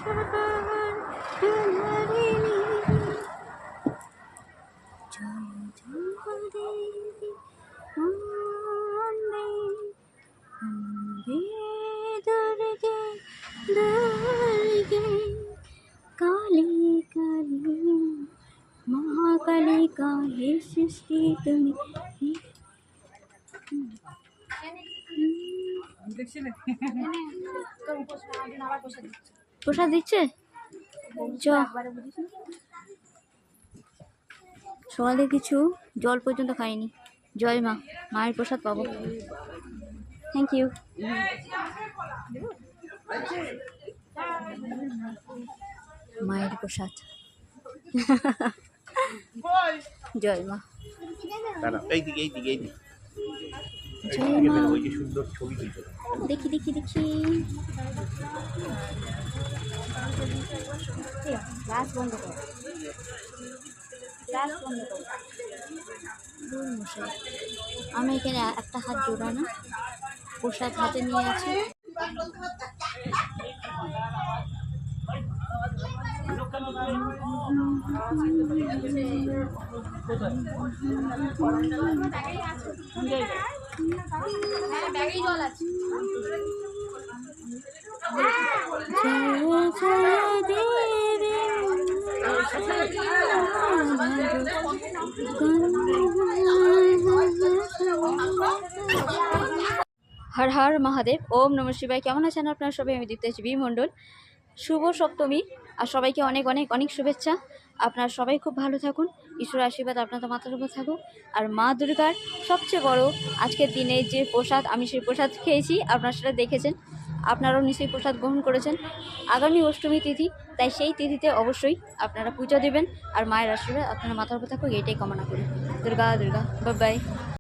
काली काली महाकाली काली सृष्टि তুমি প্রসাদ দিচ্ছে সকালে কিছু জল পর্যন্ত খাইনি। জয় মা, মায়ের প্রসাদ পাবো। Thank you. মায়ের প্রসাদ। জয় মা। দেখি দেখি দেখি গ্লাস বন্ধ করো, গ্লাস বন্ধ করো। আমি এখানে একটা হাত জোড়ানো প্রসাদ হাতে নিয়ে আছি। হর হর মহাদেব, ওম নমঃ শিবায়। কেমন আছেন আপনারা সবাই? আমি দীপ্তা বি মণ্ডল। শুভ সপ্তমী আর সবাইকে অনেক অনেক অনেক শুভেচ্ছা। আপনারা সবাই খুব ভালো থাকুন, ঈশ্বরের আশীর্বাদ আপনাদের মাথার উপর থাকুক। আর মা দুর্গার সবচেয়ে বড় আজকের দিনে যে প্রসাদ, আমি সেই প্রসাদ খেয়েছি, আপনারা সেটা দেখেছেন। আপনারাও নিশ্চয়ই প্রসাদ গ্রহণ করেছেন। আগামী অষ্টমী তিথি, তাই সেই তিথিতে অবশ্যই আপনারা পুজো দেবেন আর মায়ের আশীর্বাদ আপনারা মাথার উপর থাকুক, এইটাই কামনা করি। Durga Durga, bye bye.